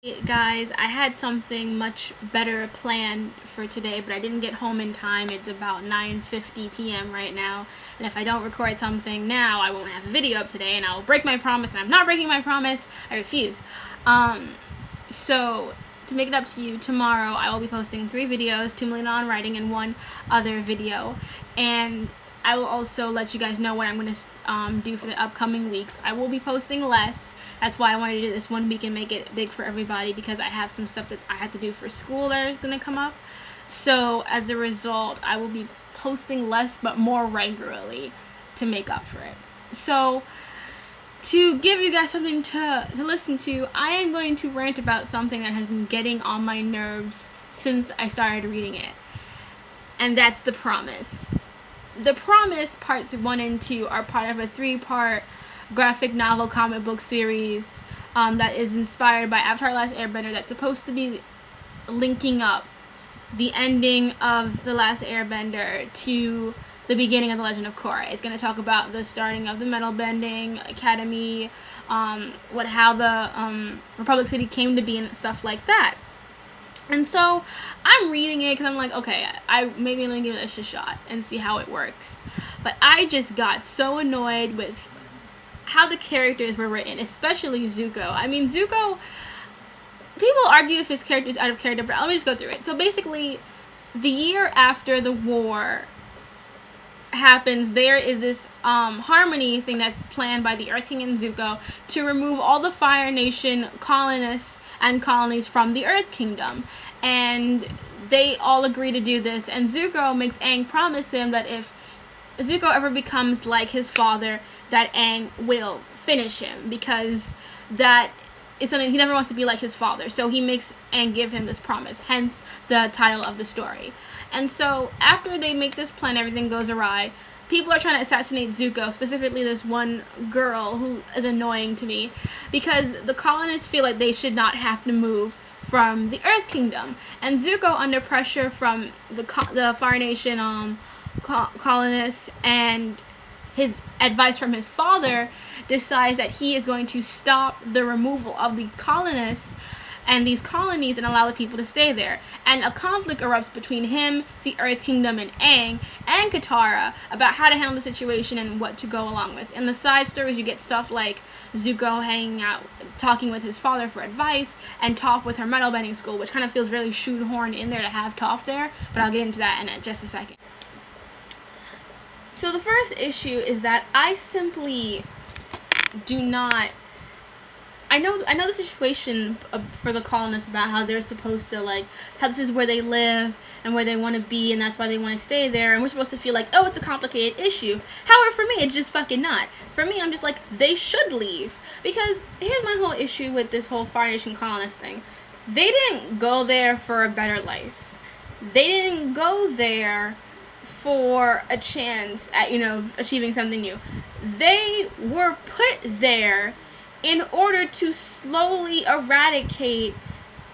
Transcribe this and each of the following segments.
Hey guys, I had something much better planned for today, but I didn't get home in time. It's about 9:50 p.m. right now, and if I don't record something now, I won't have a video up today, and I'll break my promise, and I'm not breaking my promise. I refuse. So to make it up to you, tomorrow I will be posting 3 videos, 2 million on writing, and one other video, and I will also let you guys know what I'm going to do for the upcoming weeks. I will be posting less. That's why I wanted to do this one week and make it big for everybody, because I have some stuff that I have to do for school that is going to come up. So as a result, I will be posting less but more regularly to make up for it. So to give you guys something to listen to, I am going to rant about something that has been getting on my nerves since I started reading it. And that's The Promise. The Promise parts 1 and 2 are part of a 3-part graphic novel comic book series that is inspired by Avatar: The Last Airbender, that's supposed to be linking up the ending of The Last Airbender to the beginning of The Legend of Korra. It's going to talk about the starting of the Metal Bending Academy, how the Republic City came to be, and stuff like that. And so I'm reading it because I'm like, okay, maybe I'm going to give it a shot and see how it works. But I just got so annoyed with how the characters were written, especially Zuko. I mean, Zuko, people argue if his character is out of character, but let me just go through it. So basically, the year after the war happens, there is this harmony thing that's planned by the Earth King and Zuko to remove all the Fire Nation colonists and colonies from the Earth Kingdom. And they all agree to do this, and Zuko makes Aang promise him that if Zuko ever becomes like his father, that Aang will finish him, because that is something he never wants to be like his father. So he makes Aang give him this promise, hence the title of the story. And so after they make this plan, everything goes awry. People are trying to assassinate Zuko, specifically this one girl who is annoying to me, because the colonists feel like they should not have to move from the Earth Kingdom. And Zuko, under pressure from the Fire Nation colonists and his advice from his father, decides that he is going to stop the removal of these colonists and these colonies and allow the people to stay there. And a conflict erupts between him, the Earth Kingdom, and Aang and Katara about how to handle the situation and what to go along with. In the side stories, you get stuff like Zuko hanging out, talking with his father for advice, and Toph with her metal bending school, which kind of feels really shoehorned in there to have Toph there, but I'll get into that in just a second. So the first issue is that I simply do not. I know the situation for the colonists about how they're supposed to, like, how this is where they live and where they want to be, and that's why they want to stay there, and we're supposed to feel like, oh, it's a complicated issue. However, for me, it's just fucking not. For me, I'm just like, they should leave. Because here's my whole issue with this whole Fire Nation colonist thing. They didn't go there for a better life. They didn't go there for a chance at, achieving something new. They were put there in order to slowly eradicate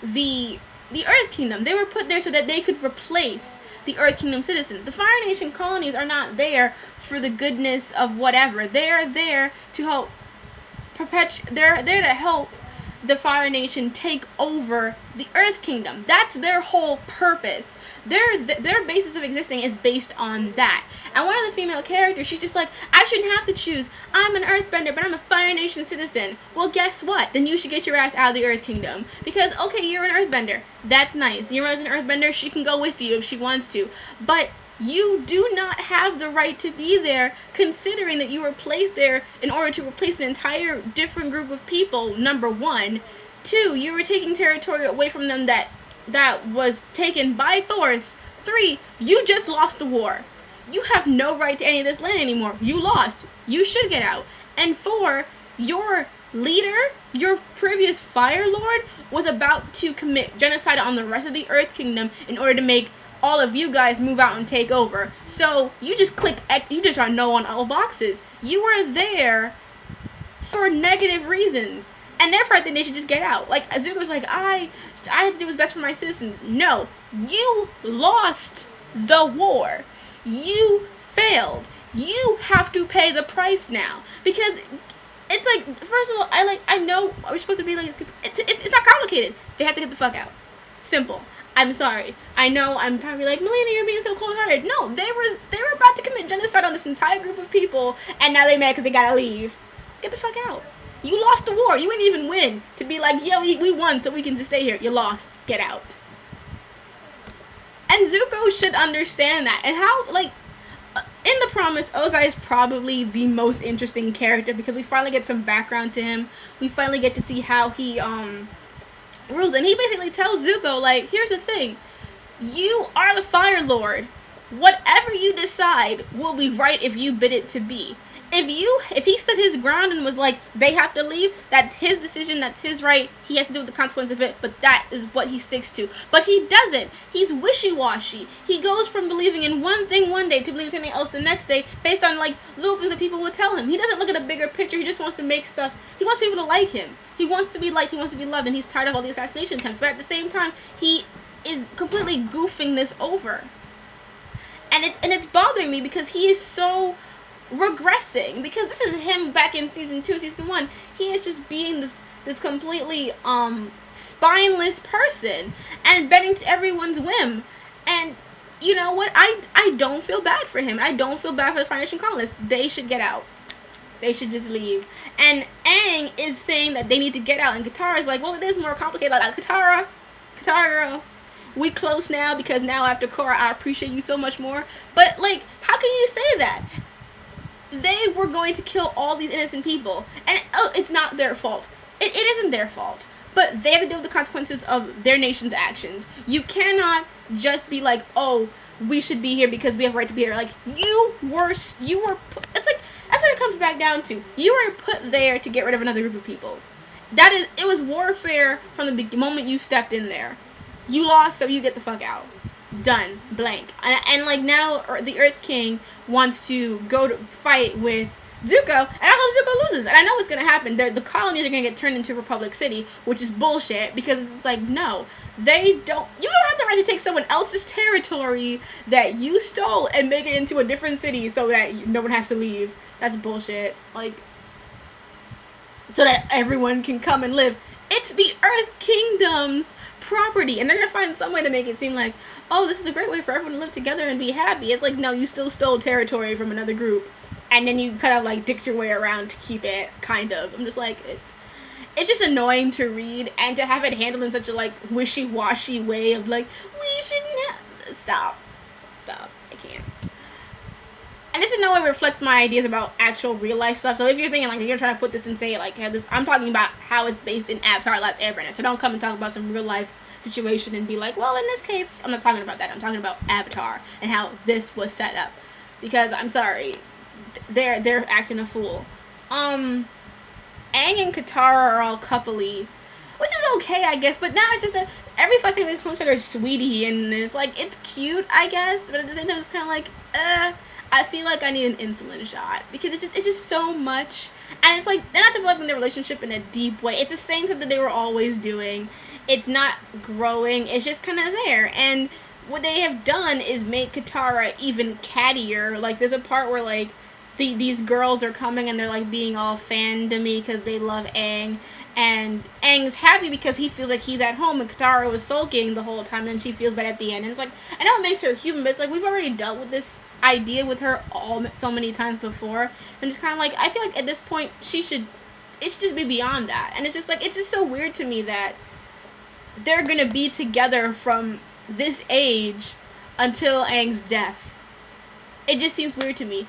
the Earth Kingdom. They were put there so that they could replace the Earth Kingdom citizens. The Fire Nation colonies are not there for the goodness of whatever. They are there to help they're there to help the Fire Nation take over the Earth Kingdom. That's their whole purpose. Their basis of existing is based on that. And one of the female characters, she's just like, I shouldn't have to choose. I'm an Earthbender, but I'm a Fire Nation citizen. Well, guess what? Then you should get your ass out of the Earth Kingdom. Because, okay, you're an Earthbender. That's nice. Your mother's an Earthbender. She can go with you if she wants to. But you do not have the right to be there, considering that you were placed there in order to replace an entire different group of people, number one. 2, you were taking territory away from them that was taken by force. 3, you just lost the war. You have no right to any of this land anymore. You lost. You should get out. And 4, your leader, your previous Fire Lord, was about to commit genocide on the rest of the Earth Kingdom in order to make all of you guys move out and take over. So you just click X, you just are no on all boxes. You were there for negative reasons, and therefore I think they should just get out. Like, Zuko's like, I have to do what's best for my citizens. No, you lost the war. You failed. You have to pay the price now, because it's like, first of all, I know we're supposed to be like, it's not complicated. They have to get the fuck out. Simple. I'm sorry. I know I'm probably like, Melina, you're being so cold-hearted. No, they were about to commit genocide on this entire group of people, and now they mad because they gotta leave. Get the fuck out. You lost the war. You didn't even win. To be like, yeah, we won, so we can just stay here. You lost. Get out. And Zuko should understand that. And how, like, in The Promise, Ozai is probably the most interesting character because we finally get some background to him. We finally get to see how he, rules. And he basically tells Zuko, like, here's the thing. You are the Fire Lord. Whatever you decide will be right if you bid it to be. If he stood his ground and was like, they have to leave, that's his decision, that's his right, he has to deal with the consequence of it, but that is what he sticks to. But he doesn't. He's wishy-washy. He goes from believing in one thing one day to believing something else the next day based on, like, little things that people will tell him. He doesn't look at a bigger picture. He just wants to make stuff. He wants people to like him. He wants to be liked. He wants to be loved, and he's tired of all the assassination attempts. But at the same time, he is completely goofing this over. And it's bothering me because he is so regressing, because this is him back in season 2, season 1. He is just being this completely spineless person and bending to everyone's whim. And you know what? I don't feel bad for him. I don't feel bad for the Foundation colonists. They should get out. They should just leave. And Aang is saying that they need to get out, and Katara is like, well, it is more complicated. Like, Katara girl, we close now because now after Korra I appreciate you so much more. But like, how can you say that? They were going to kill all these innocent people. And, it's not their fault. It isn't their fault. But they have to deal with the consequences of their nation's actions. You cannot just be like, oh, we should be here because we have a right to be here. Like, you were it's like, that's what it comes back down to. You were put there to get rid of another group of people. It was warfare from the moment you stepped in there. You lost, so you get the fuck out. Done. Blank. And like, now the Earth King wants to go to fight with Zuko, and I hope Zuko loses. And I know what's gonna happen. The colonies are gonna get turned into Republic City, which is bullshit, because it's like, no, you don't have the right to take someone else's territory that you stole and make it into a different city so that no one has to leave. That's bullshit. Like, so that everyone can come and live. It's the Earth Kingdom's property, and they're gonna find some way to make it seem like, oh, this is a great way for everyone to live together and be happy. It's like, no, you still stole territory from another group, and then you kind of like dicked your way around to keep it, kind of. I'm just like, it's just annoying to read, and to have it handled in such a like wishy-washy way of like, we shouldn't have. Stop, I can't. And this in no way reflects my ideas about actual real life stuff. So if you're thinking like you're trying to put this and say like this, I'm talking about how it's based in Avatar: Last Airbender. So don't come and talk about some real life situation and be like, well, in this case, I'm not talking about that. I'm talking about Avatar and how this was set up. Because I'm sorry, they're acting a fool. Aang and Katara are all coupley, which is okay, I guess. But now it's just that every 5 seconds they call each other sweetie, and it's like, it's cute, I guess. But at the same time, it's kind of like, I feel like I need an insulin shot, because it's just so much. And it's like, they're not developing their relationship in a deep way. It's the same thing that they were always doing. It's not growing. It's just kind of there. And what they have done is make Katara even cattier. Like, there's a part where like these girls are coming and they're like being all fandom-y because they love Aang. And Aang's happy because he feels like he's at home, and Katara was sulking the whole time, and she feels bad at the end. And it's like, I know it makes her human, but it's like, we've already dealt with this idea with her so many times before. And it's kind of like, I feel like at this point it should just be beyond that. And it's just like, it's just so weird to me that they're gonna be together from this age until Aang's death. It just seems weird to me.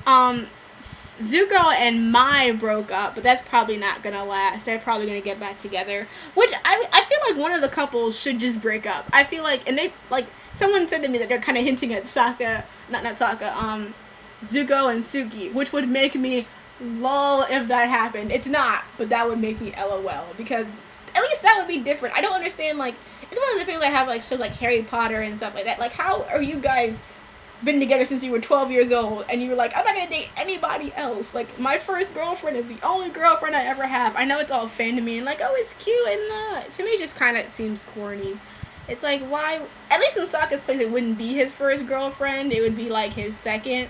Zuko and Mai broke up, but that's probably not gonna last. They're probably gonna get back together, which I feel like one of the couples should just break up. I feel like, and they, like, someone said to me that they're kind of hinting at Zuko and Suki, which would make me lol if that happened. It's not, but that would make me LOL, because at least that would be different. I don't understand, like, it's one of the things I have, like, shows like Harry Potter and stuff like that. Like, how are you guys been together since you were 12 years old, and you were like, I'm not gonna date anybody else. Like, my first girlfriend is the only girlfriend I ever have. I know it's all fan to me, and like, oh, it's cute, and to me it just kind of seems corny. It's like, why? At least in Sokka's case, it wouldn't be his first girlfriend. It would be like his second.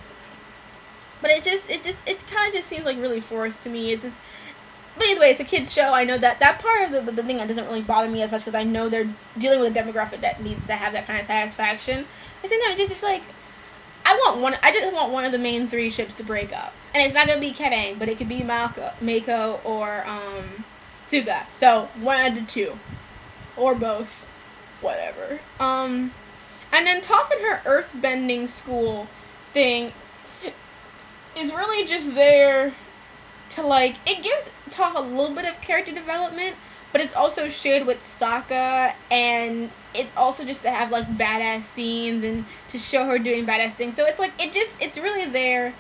But it kind of just seems like really forced to me. It's just, but anyway, it's a kid's show. I know that part of the thing that doesn't really bother me as much because I know they're dealing with a demographic that needs to have that kind of satisfaction. But sometimes it's like, I just want one of the main three ships to break up, and it's not gonna be Kereng, but it could be Mako, or Suga. So one of the two, or both, whatever. And then Toph and her earthbending school thing is really just there to, like, it gives Toph a little bit of character development, but it's also shared with Sokka, and it's also just to have, like, badass scenes and to show her doing badass things. So it's like, it's really there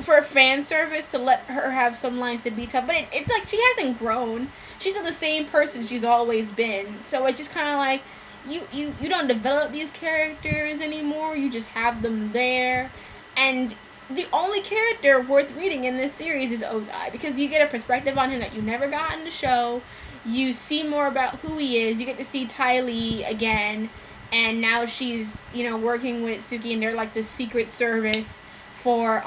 for fan service to let her have some lines to be tough, but it's like she hasn't grown. She's still the same person she's always been. So it's just kind of like, you don't develop these characters anymore. You just have them there, and the only character worth reading in this series is Ozai, because you get a perspective on him that you never got in the show. You see more about who he is. You get to see Ty Lee again, and now she's, working with Suki, and they're like the secret service for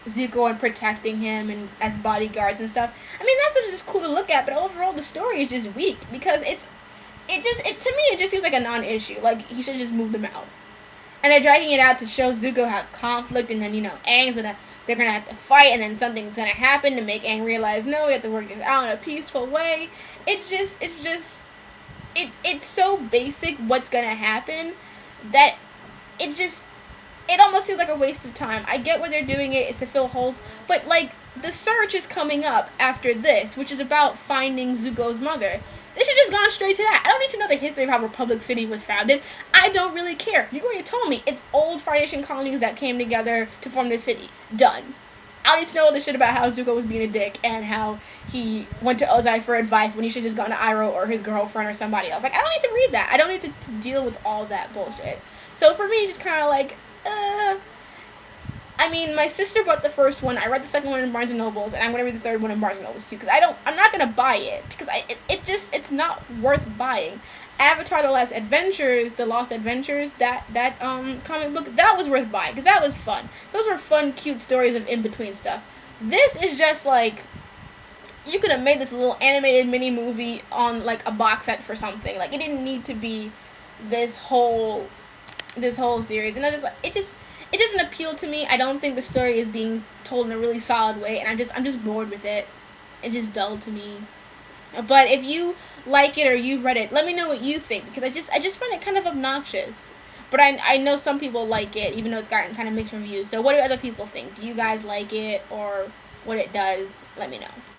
Zuko and protecting him and as bodyguards and stuff. I mean, that's just cool to look at, but overall the story is just weak because to me it just seems like a non-issue. Like, he should just move them out. And they're dragging it out to show Zuko have conflict, and then, they're gonna have to fight, and then something's gonna happen to make Aang realize, no, we have to work this out in a peaceful way. It's so basic what's gonna happen that it almost seems like a waste of time. I get why they're doing it, is to fill holes, but, like, the search is coming up after this, which is about finding Zuko's mother. They should just gone straight to that. I don't need to know the history of how Republic City was founded. I don't really care. You already told me. It's old Fire Nation colonies that came together to form this city. Done. I don't need to know all this shit about how Zuko was being a dick and how he went to Ozai for advice when he should have just gone to Iroh or his girlfriend or somebody else. Like, I don't need to read that. I don't need to deal with all that bullshit. So for me, it's just kind of like, I mean, my sister bought the first one. I read the second one in Barnes & Nobles, and I'm going to read the third one in Barnes & Nobles too, because I'm not going to buy it, because it's not worth buying. Avatar: The Lost Adventures, that comic book, that was worth buying, because that was fun. Those were fun, cute stories of in-between stuff. This is just like, you could have made this little animated mini movie on, like, a box set for something. Like, it didn't need to be this whole series, and it doesn't appeal to me. I don't think the story is being told in a really solid way, and I'm just bored with it. It's just dull to me. But if you like it or you've read it, let me know what you think, because I just find it kind of obnoxious. But I know some people like it, even though it's gotten kind of mixed reviews. So what do other people think? Do you guys like it, or what it does? Let me know.